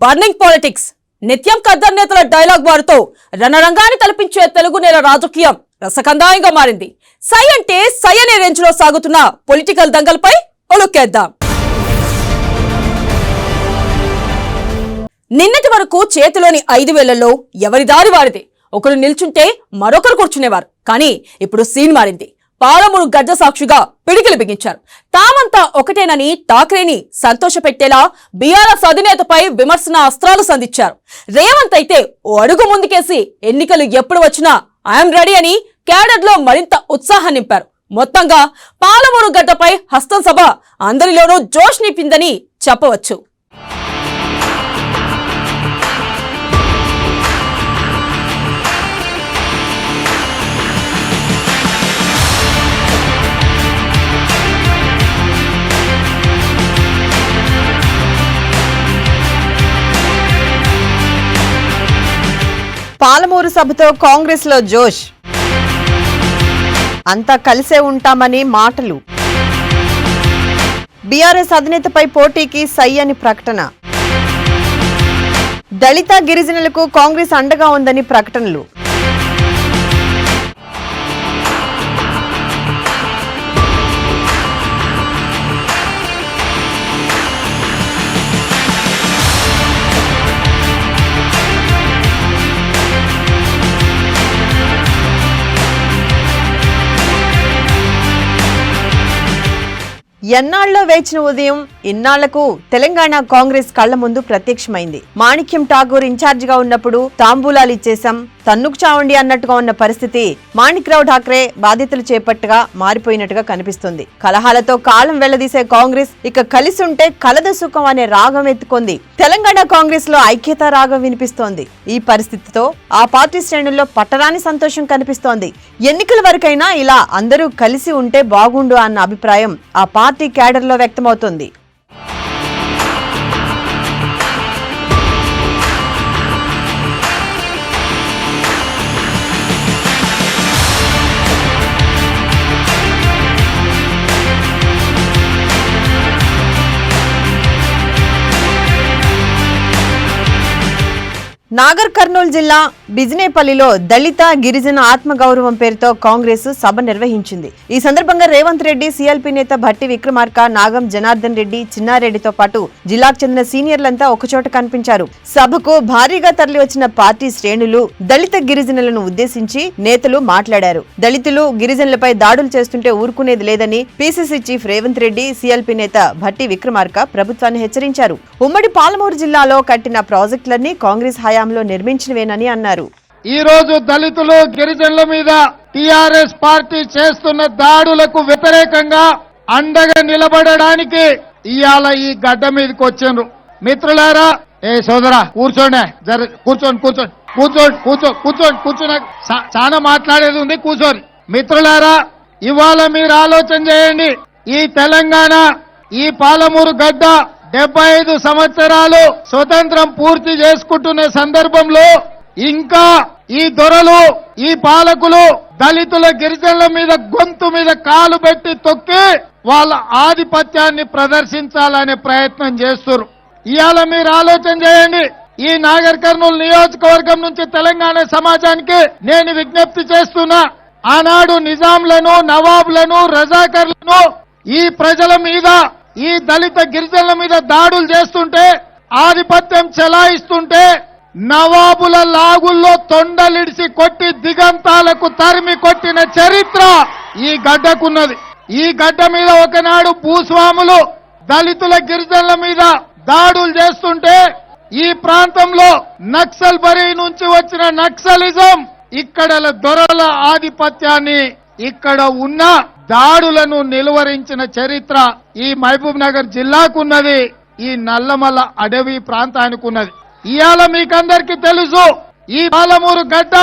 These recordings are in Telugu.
Burning politics. నిత్యం ఖద్దర్ నేతల డైలాగ్ వారితో రణరంగాన్ని తలపించే తెలుగు నేల రాజకీయం రసకందాయంగా మారింది. సై అంటే సై అనే రేంజ్ లో సాగుతున్న పొలిటికల్ దంగల్పై ఒలుక్కేద్దాం. నిన్నటి వరకు చేతిలోని 5 వేళ్లలో ఎవరి దారి వారిది. ఒకరు నిల్చుంటే మరొకరు కూర్చునేవారు. కానీ ఇప్పుడు సీన్ మారింది. పాలమూరు గడ్డ సాక్షిగా పిడికిలు బిగించారు. తామంతా ఒకటేనని ఠాక్రేని సంతోషపెట్టేలా బీఆర్ఎస్ అధినేతపై విమర్శన అస్త్రాలు సంధించారు. రేవంత్ అయితే ఓ అడుగు ముందుకేసి ఎన్నికలు ఎప్పుడు వచ్చినా ఐఎమ్ రెడీ అని క్యాడర్ లో మరింత ఉత్సాహం నింపారు. మొత్తంగా పాలమూరు గడ్డపై హస్తం సభ అందరిలోనూ జోష్ నింపిందని చెప్పవచ్చు. పాలమూరు సభతో కాంగ్రెస్ లో జోష్. అంతా కలిసే ఉంటామని మాటలు. బీఆర్ఎస్ అధినేతపై పోటీకి సై అని ప్రకటన. దళిత గిరిజనులకు కాంగ్రెస్ అండగా ఉందని ప్రకటనలు. ఎన్నాళ్ళలో వేచిన ఉదయం ఇన్నాళ్లకు తెలంగాణ కాంగ్రెస్ కళ్ల ముందు ప్రత్యక్షమైంది. మాణిక్యం ఠాగూర్ ఇన్ఛార్జిగా ఉన్నప్పుడు తాంబూలాలు ఇచ్చేశాం, తన్నుకు చావండి అన్నట్టుగా ఉన్న పరిస్థితి మాణిక్రావు ఠాక్రే బాధ్యతలు చేపట్టగా మారిపోయినట్టుగా కనిపిస్తుంది. కలహాలతో కాలం వెళ్లదీసే కాంగ్రెస్ ఇక కలిసి ఉంటే కలద సుఖం అనే రాగం ఎత్తుకుంది. తెలంగాణ కాంగ్రెస్ లో ఐక్యతా రాగం వినిపిస్తోంది. ఈ పరిస్థితితో ఆ పార్టీ శ్రేణుల్లో పట్టరాని సంతోషం కనిపిస్తోంది. ఎన్నికల వరకైనా ఇలా అందరూ కలిసి ఉంటే బాగుండు అన్న అభిప్రాయం ఆ పార్టీ క్యాడర్ లో వ్యక్తమవుతుంది. నాగర్ కర్నూలు జిల్లా బిజినేపల్లిలో దళిత గిరిజన ఆత్మగౌరవం పేరుతో కాంగ్రెస్ సభ నిర్వహించింది. ఈ సందర్భంగా రేవంత్ రెడ్డి, సీఎల్పీ నేత భట్టి విక్రమార్క, నాగం జనార్దన్ రెడ్డి, చిన్నారెడ్డితో పాటు జిల్లాకు చెందిన సీనియర్లంతా ఒకచోట కనిపించారు. సభకు భారీగా తరలివచ్చిన పార్టీ శ్రేణులు దళిత గిరిజనులను ఉద్దేశించి నేతలు మాట్లాడారు. దళితులు గిరిజనులపై దాడులు చేస్తుంటే ఊరుకునేది లేదని PCC chief Revanth Reddy, CLP నేత భట్టి విక్రమార్క ప్రభుత్వాన్ని హెచ్చరించారు. ఉమ్మడి పాలమూరు జిల్లాలో కట్టిన ప్రాజెక్టులన్నీ కాంగ్రెస్ హయాంలో నిర్మించినవేనని అన్నారు. ఈ రోజు దళితులు గిరిజనుల మీద టీఆర్ఎస్ పార్టీ చేస్తున్న దాడులకు వ్యతిరేకంగా అండగా నిలబడడానికి ఇవాళ ఈ గడ్డ మీదకి వచ్చారు. మిత్రులారా, ఏ సోదరా కూర్చోండి, కూర్చోండి. చాలా మాట్లాడేది ఉంది, కూర్చోండి. మిత్రులారా, ఇవాళ మీరు ఆలోచన చేయండి. ఈ తెలంగాణ, ఈ పాలమూరు గడ్డ 75 సంవత్సరాలు స్వతంత్రం పూర్తి చేసుకుంటున్న సందర్భంలో ఇంకా ఈ దొరలు, ఈ పాలకులు దళితుల గిరిజనుల మీద గొంతు మీద కాలు పెట్టి తొక్కి వాళ్ళ ఆధిపత్యాన్ని ప్రదర్శించాలనే ప్రయత్నం చేస్తున్నారు. ఇవాళ మీరు ఆలోచన చేయండి. ఈ నాగర్ కర్నూలు నియోజకవర్గం నుంచి తెలంగాణ సమాజానికి నేను విజ్ఞప్తి చేస్తున్నా. ఆనాడు నిజాంలను, నవాబులను, రజాకర్లను ఈ ప్రజల మీద, ఈ దళిత గిరిజనుల మీద దాడులు చేస్తుంటే, ఆధిపత్యం చెలాయిస్తుంటే నవాబుల లాగుల్లో తొండలిడిసి కొట్టి దిగంతాలకు తరిమి కొట్టిన చరిత్ర ఈ గడ్డకున్నది. ఈ గడ్డ మీద ఒకనాడు భూస్వాములు దళితుల గిరిజనుల మీద దాడులు చేస్తుంటే ఈ ప్రాంతంలో నక్సల్ బరీ నుంచి వచ్చిన నక్సలిజం ఇక్కడ దొరల ఆధిపత్యాన్ని, ఇక్కడ ఉన్న దాడులను నిలువరించిన చరిత్ర ఈ మహబూబ్ నగర్ జిల్లాకున్నది, ఈ నల్లమల్ల అడవి ప్రాంతానికి ఉన్నది. ఇవాళ మీకందరికీ తెలుసు, ఈ పాలమూరు గడ్డ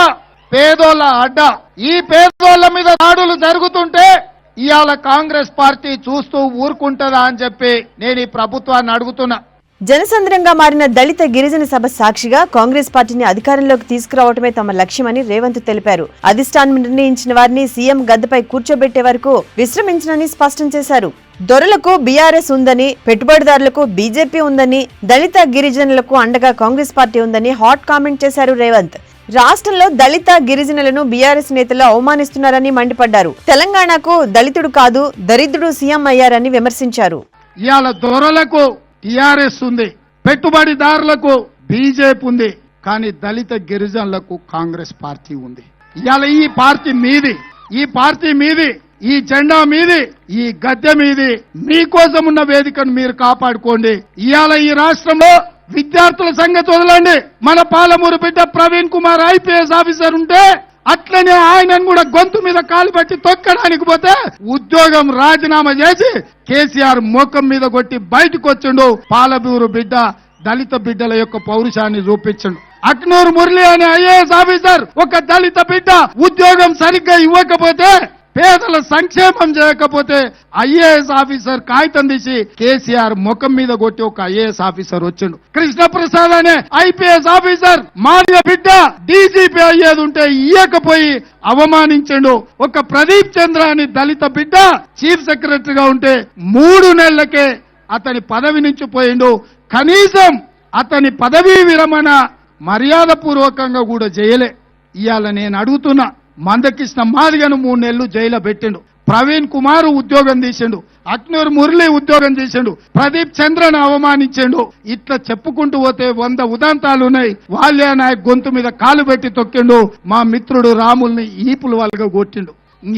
పేదోళ్ల అడ్డ. ఈ పేదోళ్ల మీద దాడులు జరుగుతుంటే ఇవాళ కాంగ్రెస్ పార్టీ చూస్తూ ఊరుకుంటదా అని చెప్పి నేను ఈ ప్రభుత్వాన్ని అడుగుతున్నా. జనసంద్రంగా మారిన దళిత గిరిజన సభ సాక్షిగా కాంగ్రెస్ పార్టీని అధికారంలోకి తీసుకురావటమే తమ లక్ష్యమని రేవంత్ తెలిపారు. అధిష్టానం నిర్ణయించిన వారిని సీఎం గద్దెపై కూర్చోబెట్టే వరకు విశ్రమించనని స్పష్టం చేశారు. దొరలకు బీఆర్ఎస్ ఉందని, పెట్టుబడిదారులకు బీజేపీ ఉందని, దళిత గిరిజనులకు అండగా కాంగ్రెస్ పార్టీ ఉందని హాట్ కామెంట్ చేశారు రేవంత్. రాష్ట్రంలో దళిత గిరిజనులను బీఆర్ఎస్ నేతలు అవమానిస్తున్నారని మండిపడ్డారు. తెలంగాణకు దళితుడు కాదు దరిద్రుడు సీఎం అయ్యారని విమర్శించారు. ఇవాళ దొరలకు టీఆర్ఎస్ ఉంది, పెట్టుబడిదారులకు బీజేపీ ఉంది, కానీ దళిత గిరిజనులకు కాంగ్రెస్ పార్టీ ఉంది. ఇవాళ ఈ పార్టీ మీది ఈ జెండా మీది ఈ గద్దె మీది మీకోసం ఉన్న వేదికను మీరు కాపాడుకోండి. ఇవాళ ఈ రాష్ట్రంలో విద్యార్థుల సంగతి వదలండి. మన పాలమూరు బిడ్డ ప్రవీణ్ కుమార్ ఐపీఎస్ ఆఫీసర్ ఉంటే అట్లనే ఆయనను కూడా గొంతు మీద కాలు పెట్టి తొక్కడానికి పోతే ఉద్యోగం రాజీనామా చేసి కేసీఆర్ మోకం మీద కొట్టి బయటకు వచ్చిండు. పాలమూరు బిడ్డ దళిత బిడ్డల యొక్క పౌరుషాన్ని చూపించండు. అక్నూరు మురళి అనే ఐఏఎస్ ఆఫీసర్ ఒక దళిత బిడ్డ ఉద్యోగం సరిగ్గా ఇవ్వకపోతే, పేదల సంక్షేమం చేయకపోతే ఐఏఎస్ ఆఫీసర్ కాగితం తీసి కేసీఆర్ ముఖం మీద కొట్టి ఒక ఐఏఎస్ ఆఫీసర్ వచ్చిండు. కృష్ణప్రసాద్ అనే ఐపీఎస్ ఆఫీసర్ మాదిగ బిడ్డ డీజీపీ అయ్యేది ఉంటే ఇయ్యకపోయి అవమానించండు. ఒక ప్రదీప్ చంద్ర అని దళిత బిడ్డ చీఫ్ సెక్రటరీగా ఉంటే 3 నెలలకే అతని పదవి నుంచి పోయిండు. కనీసం అతని పదవీ విరమణ మర్యాద పూర్వకంగా కూడా చేయలే. ఇవాళ నేను అడుగుతున్నా, మందకృష్ణ మాదిగను 3 నెలలు జైల్లో పెట్టిండు. ప్రవీణ్ కుమార్ ఉద్యోగం తీసిండు. అక్నూర్ మురళి ఉద్యోగం చేసిండు. ప్రదీప్ చంద్రను అవమానించిండు. ఇట్లా చెప్పుకుంటూ పోతే 100 ఉదాంతాలు ఉన్నాయి. వాళ్ళే నాయక్ గొంతు మీద కాలు పెట్టి తొక్కిండు. మా మిత్రుడు రాముల్ని ఈపుల వాళ్ళగా కొట్టిండు.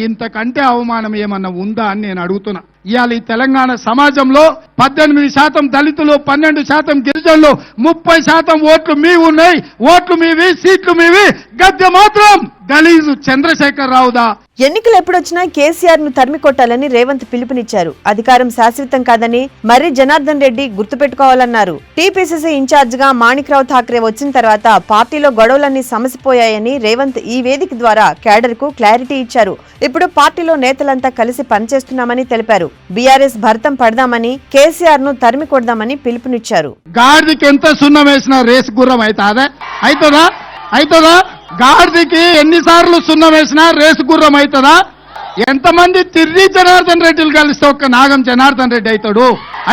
ఇంతకంటే అవమానం ఏమన్నా ఉందా అని నేను అడుగుతున్నా. ఇవాళ ఈ తెలంగాణ సమాజంలో 18% దళితులు, 12% గిరిజనులు, 30% ఓట్లు మీవి ఉన్నాయి. ఓట్లు మీవి, సీట్లు మీవి, గద్దె మాత్రం గలీజు చంద్రశేఖర్ రావుదా. ఎన్నికలు ఎప్పుడొచ్చినా కేసీఆర్ ను తరిమి కొట్టాలని రేవంత్ పిలుపునిచ్చారు. అధికారం శాశ్వతం కాదని మర్రి జనార్దన్ రెడ్డి గుర్తుపెట్టుకోవాలన్నారు. టీపీసీసీ ఇన్ఛార్జ్ గా మాణిక్రావు ఠాక్రే వచ్చిన తర్వాత పార్టీలో గొడవలన్నీ సమసిపోయాయని రేవంత్ ఈ వేదిక ద్వారా క్యాడర్ కు క్లారిటీ ఇచ్చారు. ఇప్పుడు పార్టీలో నేతలంతా కలిసి పనిచేస్తున్నామని తెలిపారు. బీఆర్ఎస్ భర్తం పడదామని, కేసీఆర్ ను తరిమి కొడదామని పిలుపునిచ్చారు. గాడికి ఎంత సున్నం వేసినా రేసు గుర్రం అవుతుందా? గాడికి ఎన్నిసార్లు సున్నం వేసినా రేసు గుర్రం అవుతుందా? ఎంతమంది తిరిగి జనార్దన్ రెడ్డిలు కలిస్తే ఒక్క నాగం జనార్దన్ రెడ్డి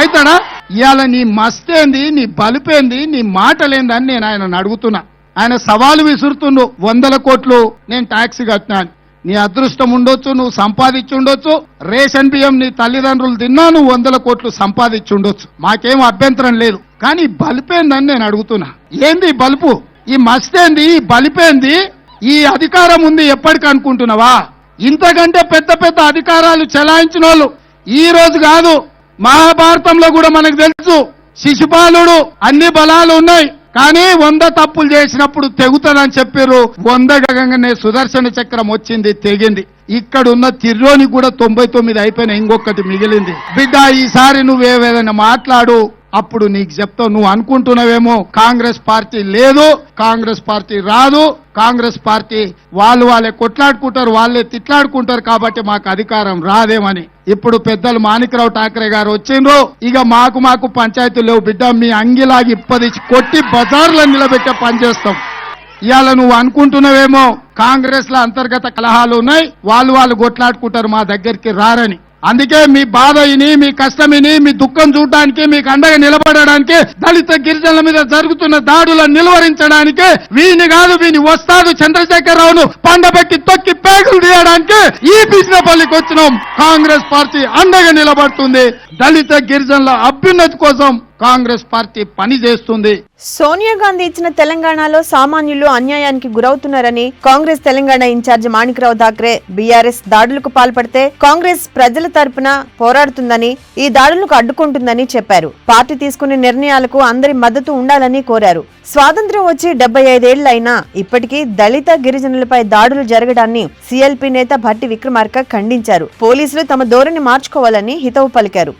అవుతాడా? ఇవాళ నీ మస్తేంది, నీ బలిపేంది, నీ మాటలేందని నేను ఆయన అడుగుతున్నా. ఆయన సవాలు విసురుతుండు. 100 కోట్లు నేను ట్యాక్స్ కట్టినాను. నీ అదృష్టం ఉండొచ్చు, నువ్వు సంపాదించుండొచ్చు. రేషన్ బియ్యం నీ తల్లిదండ్రులు తిన్నా నువ్వు 100 కోట్లు సంపాదించుండొచ్చు. మాకేం అభ్యంతరం లేదు. కానీ బలిపేందని నేను అడుగుతున్నా. ఏంది బలుపు? ఈ మస్తేంది, ఈ బలిపేంది? ఈ అధికారం ఉంది ఎప్పటికి అనుకుంటున్నావా? ఇంతకంటే పెద్ద పెద్ద అధికారాలు చెలాయించిన వాళ్ళు ఈ రోజు కాదు, మహాభారతంలో కూడా మనకు తెలుసు. శిశుపాలుడు అన్ని బలాలు ఉన్నాయి, కానీ 100 తప్పులు చేసినప్పుడు తెగుతుందని చెప్పారు. 100 గగంగానే సుదర్శన చక్రం వచ్చింది, తెగింది. ఇక్కడున్న తిర్రోని కూడా 99 అయిపోయినా, ఇంకొకటి మిగిలింది. బిడ్డ, ఈసారి నువ్వేదైనా మాట్లాడు, అప్పుడు నీకు చెప్తావు. నువ్వు అనుకుంటున్నావేమో కాంగ్రెస్ పార్టీ లేదు, కాంగ్రెస్ పార్టీ రాదు, కాంగ్రెస్ పార్టీ వాళ్ళే కొట్లాడుకుంటారు, వాళ్ళే తిట్లాడుకుంటారు, కాబట్టి మాకు అధికారం రాదేమని. ఇప్పుడు పెద్దలు మాణిక్రావు ఠాక్రే గారు వచ్చిండ్రు. ఇక మాకు పంచాయతీలు లేవు బిడ్డ. మీ అంగిలాగి ఇప్పదిచ్చి కొట్టి బజార్లో నిలబెట్టే పని చేస్తాం. ఇవాళ నువ్వు అనుకుంటున్నావేమో కాంగ్రెస్ లో అంతర్గత కలహాలు ఉన్నాయి, వాళ్ళు కొట్లాడుకుంటారు, మా దగ్గరికి రారని. అందుకే మీ బాధ విని, మీ కష్టం విని, మీ దుఃఖం చూడడానికి, మీకు అండగా నిలబడడానికి, దళిత గిరిజనుల మీద జరుగుతున్న దాడులను నిలువరించడానికి వీని వస్తాడు చంద్రశేఖరరావును పండబెట్టి తొక్కి పేగులు తీయడానికి ఈ బిజినపల్లికి వచ్చినాం. కాంగ్రెస్ పార్టీ అండగా నిలబడుతుంది. దళిత గిరిజనుల అభ్యున్నతి కోసం కాంగ్రెస్ పార్టీ పని చేస్తుంది. సోనియా గాంధీ ఇచ్చిన తెలంగాణలో సామాన్యులు అన్యాయానికి గురవుతున్నారని కాంగ్రెస్ తెలంగాణ ఇన్ఛార్జ్ మాణిక్రావు ఠాక్రే బీఆర్ఎస్ దాడులకు పాల్పడితే కాంగ్రెస్ ప్రజల తరపున పోరాడుతుందని, ఈ దాడులకు అడ్డుకుంటుందని చెప్పారు. పార్టీ తీసుకునే నిర్ణయాలకు అందరి మద్దతు ఉండాలని కోరారు. స్వాతంత్ర్యం వచ్చి 75 ఏళ్లైనా ఇప్పటికీ దళిత గిరిజనులపై దాడులు జరగడాన్ని సీఎల్పీ నేత భట్టి విక్రమార్క ఖండించారు. పోలీసులు తమ ధోరణి మార్చుకోవాలని హితవు పలికారు.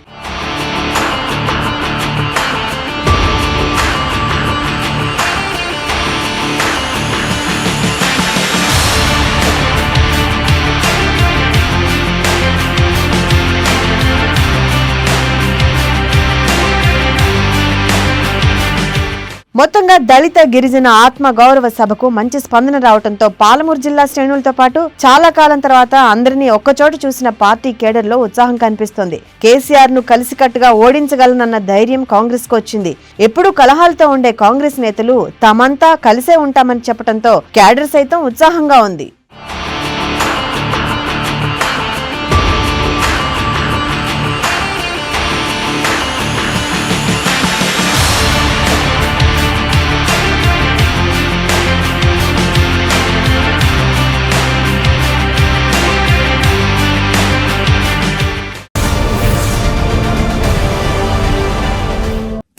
మొత్తంగా దళిత గిరిజన ఆత్మ గౌరవ సభకు మంచి స్పందన రావడంతో పాలమూరు జిల్లా శ్రేణులతో పాటు చాలా కాలం తర్వాత అందరినీ ఒక్కచోట చూసిన పార్టీ కేడర్లో ఉత్సాహం కనిపిస్తోంది. కేసీఆర్ ను కలిసికట్టుగా ఓడించగలనన్న ధైర్యం కాంగ్రెస్ కు వచ్చింది. ఎప్పుడూ కలహాలతో ఉండే కాంగ్రెస్ నేతలు తామంతా కలిసే ఉంటామని చెప్పడంతో కేడర్ సైతం ఉత్సాహంగా ఉంది.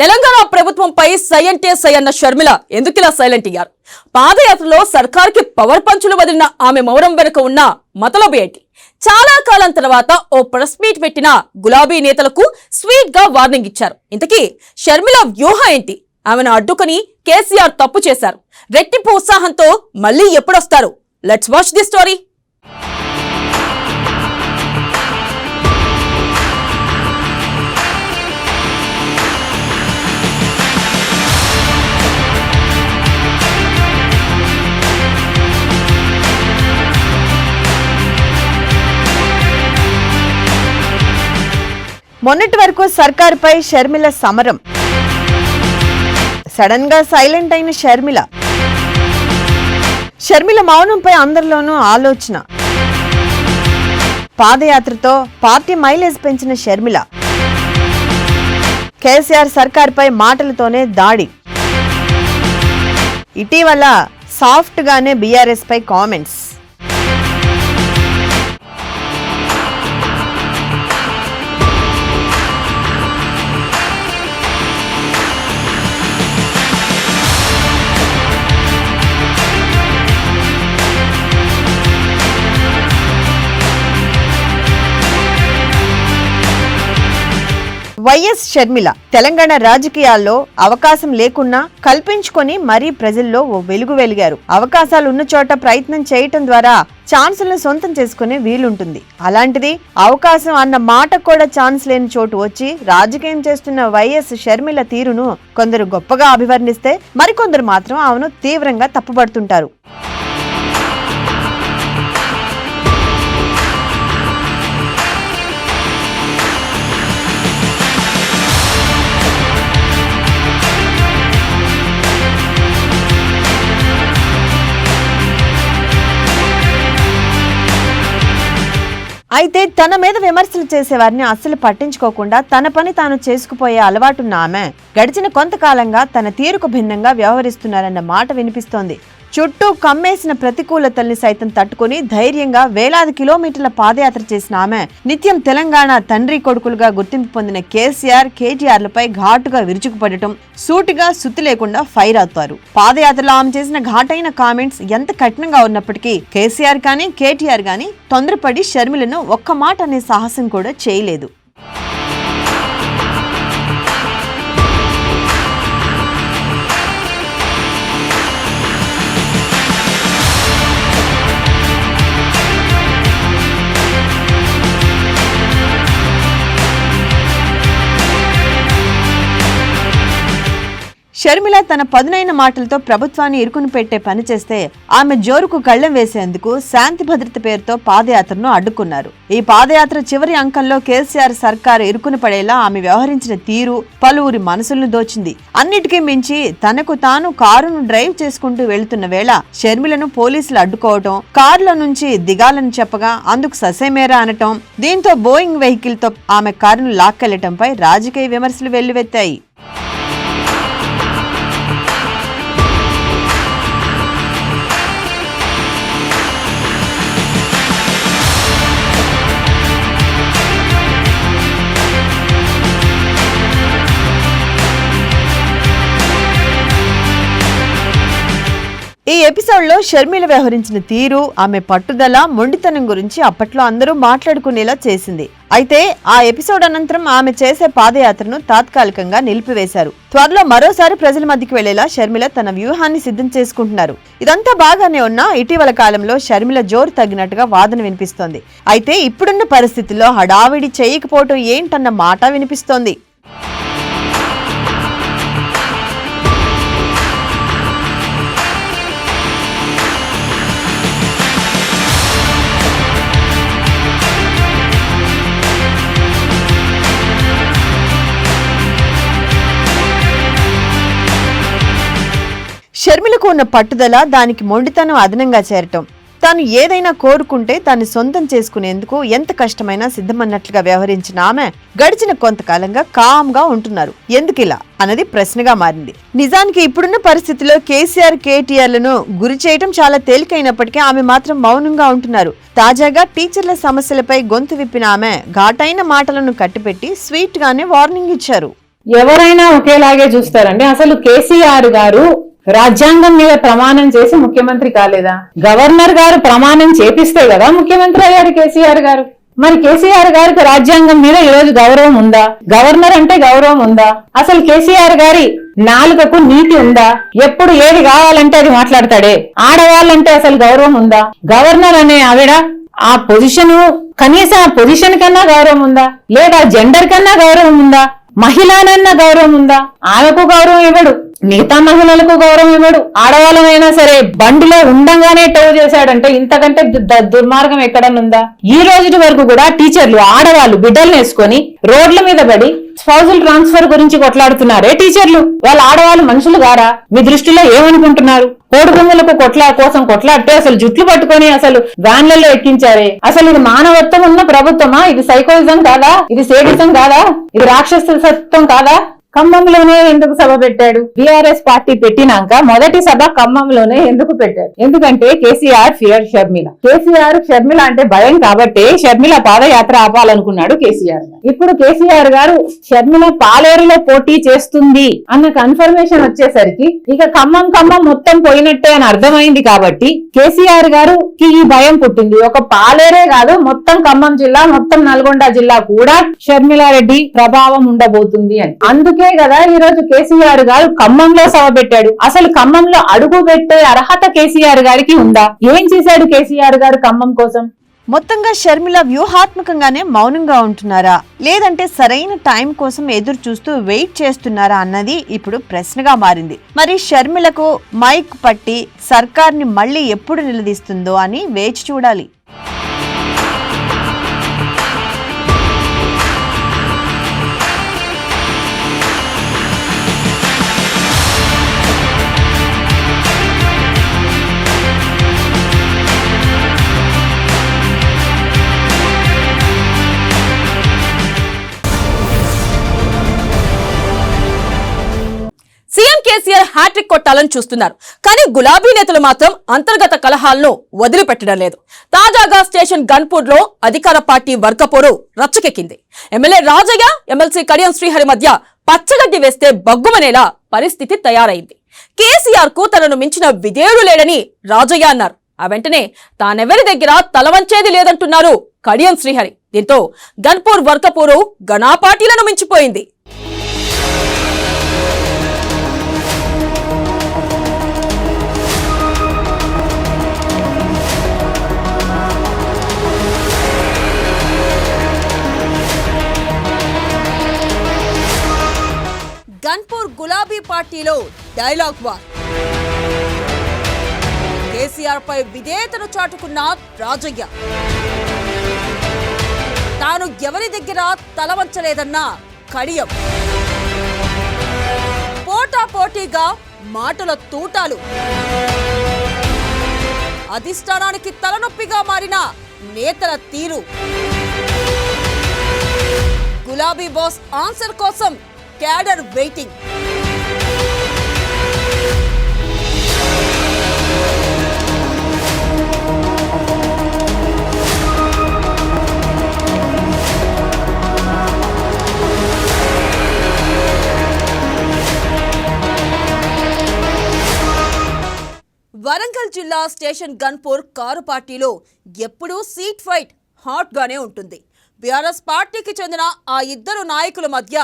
తెలంగాణ ప్రభుత్వంపై సై అంటే సై అన్న షర్మిల ఎందుకిలా సైలెంట్ అయ్యారు? పాదయాత్రలో సర్కార్కి పవర్ పంచులు వదిలిన ఆమె మౌనం వెనుక ఉన్న మతలబు ఏంటి? చాలా కాలం తర్వాత ఓ ప్రెస్ మీట్ పెట్టిన గులాబీ నేతలకు స్వీట్ గా వార్నింగ్ ఇచ్చారు. ఇంతకీ షర్మిల వ్యూహం ఏంటి? ఆమెను అడ్డుకొని కేసీఆర్ తప్పు చేశారు. రెట్టింపు ఉత్సాహంతో మళ్ళీ ఎప్పుడొస్తారు? Let's watch the story. మొన్నటి వరకు సర్కారుపై షర్మిల సమరం. సడన్ గా సైలెంట్ అయిన షర్మిల మౌనంపై అందరిలోనూ ఆలోచన. పాదయాత్రతో పార్టీ మైలేజ్ పెంచిన షర్మిల కేసీఆర్ సర్కారుపై మాటలతోనే దాడి. ఇటీవల సాఫ్ట్ గానే బీఆర్ఎస్ పై కామెంట్స్. వైఎస్ షర్మిల తెలంగాణ రాజకీయాల్లో అవకాశం లేకున్నా కల్పించుకొని మరీ ప్రజల్లో ఓ వెలుగు వెలిగారు. అవకాశాలు ఉన్న చోట ప్రయత్నం చేయటం ద్వారా ఛాన్సులను సొంతం చేసుకునే వీలుంటుంది. అలాంటిది అవకాశం అన్న మాట కూడా ఛాన్స్ లేని చోటు వచ్చి రాజకీయం చేస్తున్న వైఎస్ షర్మిల తీరును కొందరు గొప్పగా అభివర్ణిస్తే మరికొందరు మాత్రం ఆమెను తీవ్రంగా తప్పుపడుతుంటారు. అయితే తన మీద విమర్శలు చేసేవారిని అస్సలు పట్టించుకోకుండా తన పని తాను చేసుకుపోయే అలవాటున్న ఆమె గడిచిన కొంతకాలంగా తన తీరుకు భిన్నంగా వ్యవహరిస్తున్నారన్న మాట వినిపిస్తోంది. చుట్టూ కమ్మేసిన ప్రతికూలతల్ని సైతం తట్టుకుని ధైర్యంగా వేలాది కిలోమీటర్ల పాదయాత్ర చేసిన ఆమె నిత్యం తెలంగాణ తండ్రి కొడుకులుగా గుర్తింపు పొందిన కేసీఆర్, కేటీఆర్లపై ఘాటుగా విరుచుకుపడటం, సూటిగా సుత్తి లేకుండా ఫైర్ అవుతారు. పాదయాత్రలో ఆమె చేసిన ఘాటైన కామెంట్స్ ఎంత కఠినంగా ఉన్నప్పటికీ కేసీఆర్ కానీ కేటీఆర్ కానీ తొందరపడి షర్మిలను ఒక్క మాట అనే సాహసం కూడా చేయలేదు. షర్మిల తన పదునైన మాటలతో ప్రభుత్వాన్ని ఇరుకుని పెట్టే పని చేస్తే ఆమె జోరుకు కళ్లెం వేసేందుకు శాంతి భద్రత పేరుతో పాదయాత్రను అడ్డుకున్నారు. ఈ పాదయాత్ర చివరి అంకంలో కేసీఆర్ సర్కారు ఇరుకుని పడేలా ఆమె వ్యవహరించిన తీరు పలువురి మనసులను దోచింది. అన్నిటికీ మించి తనకు తాను కారును డ్రైవ్ చేసుకుంటూ వెళుతున్న వేళ షర్మిలను పోలీసులు అడ్డుకోవటం, కారులో నుంచి దిగాలని చెప్పగా అందుకు ససేమేరా అనటం, దీంతో బోయింగ్ వెహికల్ తో ఆమె కారును లాక్కెళ్లటంపై రాజకీయ విమర్శలు వెల్లువెత్తాయి. ఈ ఎపిసోడ్ లో షర్మిల వ్యవహరించిన తీరు, ఆమె పట్టుదల, మొండితనం గురించి అప్పట్లో అందరూ మాట్లాడుకునేలా చేసింది. అయితే ఆ ఎపిసోడ్ అనంతరం ఆమె చేసే పాదయాత్రను తాత్కాలికంగా నిలిపివేశారు. త్వరలో మరోసారి ప్రజల మధ్యకి వెళ్లేలా షర్మిల తన వ్యూహాన్ని సిద్ధం చేసుకుంటున్నారు. ఇదంతా బాగానే ఉన్నా ఇటీవల కాలంలో షర్మిల జోరు తగ్గినట్టుగా వాదన వినిపిస్తోంది. అయితే ఇప్పుడున్న పరిస్థితుల్లో హడావిడి చేయకపోవటం ఏంటన్న మాట వినిపిస్తోంది. షర్మిలకు ఉన్న పట్టుదల, దానికి మొండితనం అదనంగా చేరటం, తాను ఏదైనా కోరుకుంటే దాన్ని సొంతం చేసుకునేందుకు ఎంత కష్టమైనా సిద్ధమన్నట్లుగా వ్యవహరించిన ఆమె గడిచిన కొంతకాలంగా కామ్గా ఉంటున్నారు. ఎందుకిలా అన్నది ప్రశ్నగా మారింది. నిజానికి ఇప్పుడున్న పరిస్థితిలో కేసీఆర్, కేటీఆర్లను గురి చేయటం చాలా తేలికైనప్పటికీ ఆమె మాత్రం మౌనంగా ఉంటున్నారు. తాజాగా టీచర్ల సమస్యలపై గొంతు విప్పిన ఆమె ఘాటైన మాటలను కట్టిపెట్టి స్వీట్ గానే వార్నింగ్ ఇచ్చారు. ఎవరైనా ఒకేలాగే చూస్తారండి. అసలు కేసీఆర్ గారు రాజ్యాంగం మీద ప్రమాణం చేసి ముఖ్యమంత్రి కాలేదా? గవర్నర్ గారు ప్రమాణం చేపిస్తే కదా ముఖ్యమంత్రి అయ్యారు కేసీఆర్ గారు. మరి కేసీఆర్ గారికి రాజ్యాంగం మీద ఈ రోజు గౌరవం ఉందా? గవర్నర్ అంటే గౌరవం ఉందా? అసలు కేసీఆర్ గారి నాలుకకు నీతి ఉందా? ఎప్పుడు ఏది కావాలంటే అది మాట్లాడతాడే. ఆడవాళ్ళంటే అసలు గౌరవం ఉందా? గవర్నర్ అనే ఆవిడ ఆ పొజిషన్, కనీసం ఆ పొజిషన్ కన్నా గౌరవం ఉందా? లేదా జెండర్ కన్నా గౌరవం ఉందా? మహిళనన్న గౌరవం ఉందా? ఆమెకు గౌరవం ఇవ్వడు, మిగతా మహిళలకు గౌరవం ఇవ్వడు. ఆడవాళ్ళమైనా సరే బండిలో ఉండంగానే టో చేశాడంటే ఇంతకంటే దుర్మార్గం ఎక్కడనుందా? ఈ రోజు వరకు కూడా టీచర్లు, ఆడవాళ్ళు బిడ్డలు వేసుకొని రోడ్ల మీద పడి స్పౌజల్ ట్రాన్స్ఫర్ గురించి కొట్లాడుతున్నారే టీచర్లు. వాళ్ళ ఆడవాళ్ళు మనుషులు గారా? మీ దృష్టిలో ఏమనుకుంటున్నారు? కోడి భూములకు కోసం కొట్లాడితే అసలు జుట్లు పట్టుకొని అసలు వ్యాన్లలో ఎక్కించారే. అసలు ఇది మానవత్వం ఉన్న ప్రభుత్వమా? ఇది సైకోయిజం కాదా? ఇది సేడిజం కాదా? ఇది రాక్షసత్వం కాదా? ఖమ్మంలోనే ఎందుకు సభ పెట్టాడు? బీఆర్ఎస్ పార్టీ పెట్టినాక మొదటి సభ ఖమ్మంలోనే ఎందుకు పెట్టాడు? ఎందుకంటే కేసీఆర్ ఫియర్ షర్మిల. కేసీఆర్ షర్మిల అంటే భయం కాబట్టి షర్మిల పాదయాత్ర ఆపాలనుకున్నాడు కేసీఆర్. ఇప్పుడు కేసీఆర్ గారు షర్మిల పాలేరులో పోటీ చేస్తుంది అన్న కన్ఫర్మేషన్ వచ్చేసరికి ఇక ఖమ్మం మొత్తం పోయినట్టే అని అర్థమైంది కాబట్టి కేసీఆర్ గారుకి ఈ భయం పుట్టింది. ఒక పాలేరే కాదు, మొత్తం ఖమ్మం జిల్లా, మొత్తం నల్గొండ జిల్లా కూడా షర్మిలారెడ్డి ప్రభావం ఉండబోతుంది అని. అందుకే కదా ఈ రోజు కేసీఆర్ గారు ఖమ్మంలో సభ పెట్టాడు. అసలు ఖమ్మంలో అడుగు పెట్టే అర్హత కేసీఆర్ గారికి ఉందా? ఏం చేశాడు కేసీఆర్ గారు ఖమ్మం కోసం? మొత్తంగా షర్మిల వ్యూహాత్మకంగానే మౌనంగా ఉంటున్నారా, లేదంటే సరైన టైం కోసం ఎదురు చూస్తూ వెయిట్ చేస్తున్నారా అన్నది ఇప్పుడు ప్రశ్నగా మారింది. మరి షర్మిలకు మైక్ పట్టి సర్కార్ని మళ్ళీ ఎప్పుడు నిలదీస్తుందో అని వేచి చూడాలి. సీఎం కేసీఆర్ హ్యాట్రిక్ కొట్టాలని చూస్తున్నారు. కానీ గులాబీ నేతలు మాత్రం అంతర్గత కలహాలను వదిలిపెట్టడం లేదు. తాజాగా స్టేషన్ గన్పూర్ లో అధికార పార్టీ వర్గపోరు రచ్చకెక్కింది. ఎమ్మెల్యే రాజయ్య, ఎమ్మెల్సీ కడియం శ్రీహరి మధ్య పచ్చగడ్డి వేస్తే బగ్గుమనేలా పరిస్థితి తయారైంది. కేసీఆర్ కు తనను మించిన విధేయుడు లేడని రాజయ్య అన్నారు. ఆ వెంటనే తానెవరి దగ్గర తలవంచేది లేదంటున్నారు కడియం శ్రీహరి. దీంతో గన్పూర్ వర్గపోరు గణా పార్టీలను మించిపోయింది. గన్పూర్ గులాబీ పార్టీలో డైలాగ్ వార్. కేసీఆర్ పై విధేయతను చాటుకున్న రాజయ్య, తాను ఎవరి దగ్గర తలవంచలేదన్న కడియం, పోటాపోటీగా మాటల తూటాలు, అధిష్టానానికి తలనొప్పిగా మారిన నేతల తీరు, గులాబీ బాస్ ఆన్సర్ కోసం క్యాడర్ వెయిటింగ్. వరంగల్ జిల్లా స్టేషన్ గన్పూర్ కారు పార్టీలో ఎప్పుడూ సీట్ ఫైట్ హాట్ గానే ఉంటుంది. బీఆర్ఎస్ పార్టీకి చెందిన ఆ ఇద్దరు నాయకుల మధ్య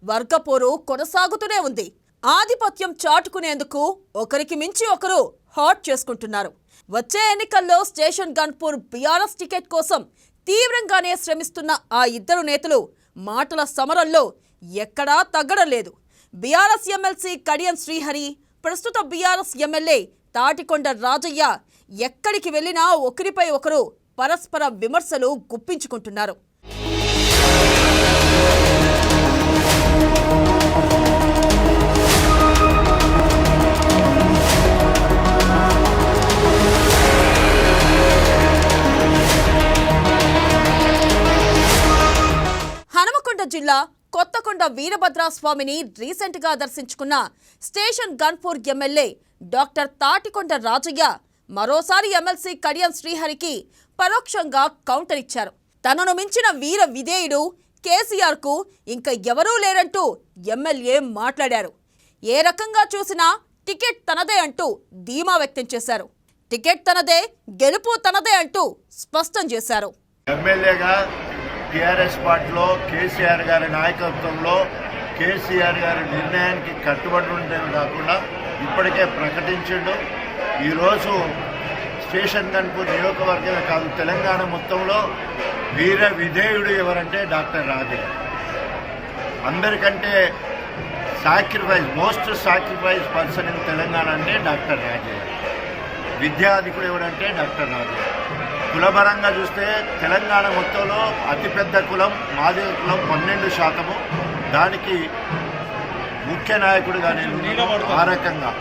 వర్గపోరు కొనసాగుతూనే ఉంది. ఆధిపత్యం చాటుకునేందుకు ఒకరికి మించి ఒకరు హాట్ చేసుకుంటున్నారు. వచ్చే ఎన్నికల్లో స్టేషన్ గన్పూర్ బీఆర్ఎస్ టికెట్ కోసం తీవ్రంగానే శ్రమిస్తున్న ఆ ఇద్దరు నేతలు మాటల సమరంలో ఎక్కడా తగ్గడం లేదు. బీఆర్ఎస్ ఎమ్మెల్సీ కడియం శ్రీహరి, ప్రస్తుత బీఆర్ఎస్ ఎమ్మెల్యే తాటికొండ రాజయ్య ఎక్కడికి వెళ్ళినా ఒకరిపై ఒకరు పరస్పర విమర్శలు గుప్పించుకుంటున్నారు. జిల్లా కొత్తకొండ వీరభద్రస్వామిని రీసెంట్ గా దర్శించుకున్న Station Ghanpur MLA doctor Thatikonda Rajaiah మరోసారి ఎమ్మెల్సీ కడియం శ్రీహరికి పరోక్షంగా కౌంటర్ ఇచ్చారు. తనను మించిన వీర విధేయుడు కేసీఆర్ కు ఇంకా ఎవరూ లేరంటూ ఎమ్మెల్యే మాట్లాడారు. ఏ రకంగా చూసినా టికెట్ తనదే అంటూ ధీమా వ్యక్తం చేశారు. టికెట్ తనదే, గెలుపు తనదే అంటూ స్పష్టం చేశారు. ఎమ్మెల్యేగా టీఆర్ఎస్ పార్టీలో కేసీఆర్ గారి నాయకత్వంలో కేసీఆర్ గారి నిర్ణయానికి కట్టుబడి ఉండేవి కాకుండా ఇప్పటికే ప్రకటించిండు. ఈరోజు స్టేషన్ గన్పూర్ నియోజకవర్గమే కాదు, తెలంగాణ మొత్తంలో వీర విధేయుడు ఎవరంటే డాక్టర్ రాజయ్య. అందరికంటే most sacrifice person in Telangana అంటే డాక్టర్ రాజయ్య. విద్యాధికుడు ఎవరంటే డాక్టర్ రాజయ్య. కులపరంగా చూస్తే తెలంగాణ మొత్తంలో అతిపెద్ద కులం మాదిగ కులం 12%. దానికి ముఖ్య నాయకుడిగా నేను ఆ రకంగా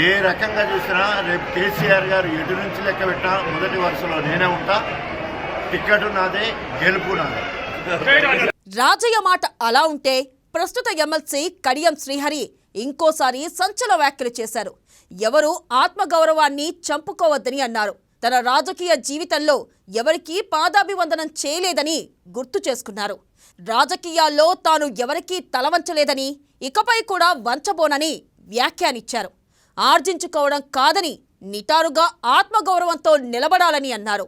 ఏ రకంగా చూసినా రేపు కేసీఆర్ గారు ఎటు నుంచి లెక్క పెట్టినా మొదటి వరుసలో నేనే ఉంటా. టికెట్ నాదే, గెలుపు నాదే. రాజయ్య మాట అలా ఉంటే ప్రస్తుత ఎమ్మెల్సీ కడియం శ్రీహరి ఇంకోసారి సంచలన వ్యాఖ్యలు చేశారు. ఎవరు ఆత్మగౌరవాన్ని చంపుకోవద్దని అన్నారు. తన రాజకీయ జీవితంలో ఎవరికీ పాదాభివందనం చేయలేదని గుర్తు చేసుకున్నారు. రాజకీయాల్లో తాను ఎవరికీ తలవంచలేదని, ఇకపై కూడా వంచబోనని వ్యాఖ్యానించారు. ఆర్జించుకోవడం కాదని నిటారుగా ఆత్మగౌరవంతో నిలబడాలని అన్నారు.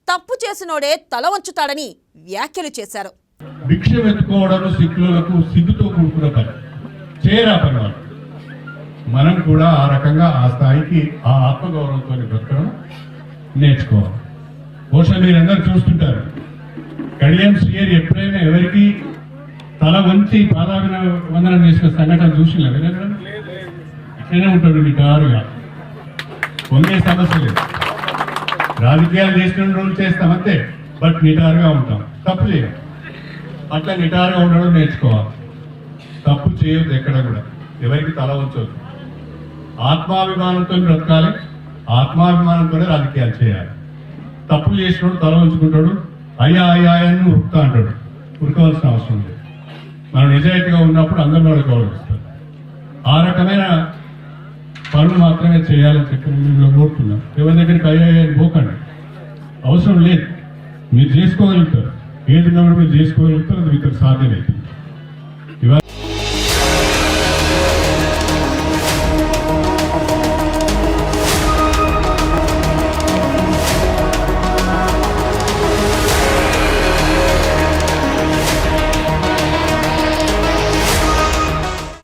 తప్పు చేసినోడే తల వంచుతాడని వ్యాఖ్యలు చేశారు. భిక్ష వెతుకోవడం సిక్కులకు సిగ్గుతో కూడుకున్న పని చేయరా పని. మనం కూడా ఆ రకంగా ఆ స్థాయికి ఆ ఆత్మగౌరవంతో బ్రతకడం నేర్చుకోవాలి. బహుశా మీరందరూ చూస్తుంటారు, కడియం శ్రీహరి ఎప్పుడైనా ఎవరికి తల వంచి పాదాభివందనం చేసిన సంఘటన చూసినా ఇట్లనే ఉంటాడు నిటారుగా. పొందే సమస్య లేదు. రాజకీయాలు చేసిన రోజులు చేస్తామంతే, బట్ నిటారుగా ఉంటాం. తప్పు చేయం, అట్లా నిటారుగా ఉండడం నేర్చుకోవాలి. తప్పు చేయొద్దు, ఎక్కడ కూడా ఎవరికి తల వంచవద్దు. ఆత్మాభిమానంతో బ్రతకాలి, ఆత్మాభిమానంతోనే రాజకీయాలు చేయాలి. తప్పు చేసినోడు తల వంచుకుంటాడు, అయ్యా అయ్యా అని ఉరుకుతా అంటాడు. ఉరకవలసిన అవసరం లేదు. మనం నిజాయితీగా ఉన్నప్పుడు అందరూ మనకు గౌరవిస్తారు. ఆ రకమైన పనులు మాత్రమే చేయాలని చెప్పి మేము కోరుతున్నాం. ఎవరి దగ్గరికి అయ్యా అని పోకండి, అవసరం లేదు. మీరు చేసుకోగలుగుతారు, ఏది ఉన్నప్పుడు మీరు చేసుకోగలుగుతారు, అది మీకు సాధ్యమవుతుంది.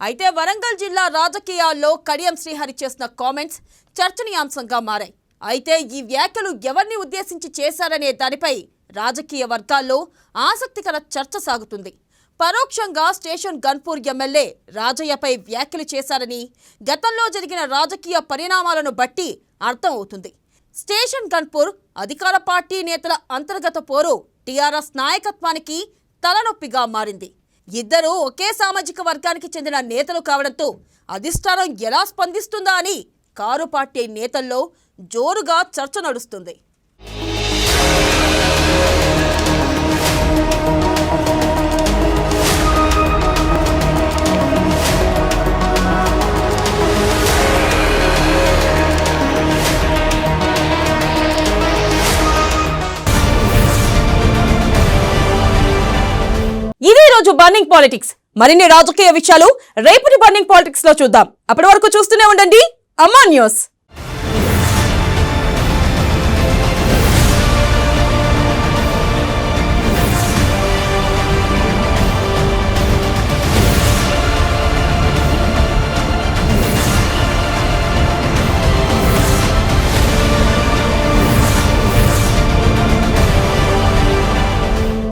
అయితే వరంగల్ జిల్లా రాజకీయాల్లో కడియం శ్రీహరి చేసిన కామెంట్స్ చర్చనీయాంశంగా మారాయి. అయితే ఈ వ్యాఖ్యలు ఎవరిని ఉద్దేశించి చేశారనే దానిపై రాజకీయ వర్గాల్లో ఆసక్తికర చర్చ సాగుతుంది. పరోక్షంగా స్టేషన్ గన్పూర్ ఎమ్మెల్యే రాజయ్యపై వ్యాఖ్యలు చేశారని గతంలో జరిగిన రాజకీయ పరిణామాలను బట్టి అర్థం అవుతుంది. స్టేషన్ గన్పూర్ అధికార పార్టీ నేతల అంతర్గత పోరు టీఆర్ఎస్ నాయకత్వానికి తలనొప్పిగా మారింది. ఇద్దరూ ఒకే సామాజిక వర్గానికి చెందిన నేతలు కావడంతో అధిష్టానం ఎలా స్పందిస్తుందా అని కారు పార్టీ నేతల్లో జోరుగా చర్చ నడుస్తుంది. ఇదే రోజు బర్నింగ్ పాలిటిక్స్. మరిన్ని రాజకీయ విషయాలు రేపటి బర్నింగ్ పాలిటిక్స్ లో చూద్దాం. అప్పటి వరకు చూస్తూనే ఉండండి అమ్మా న్యూస్.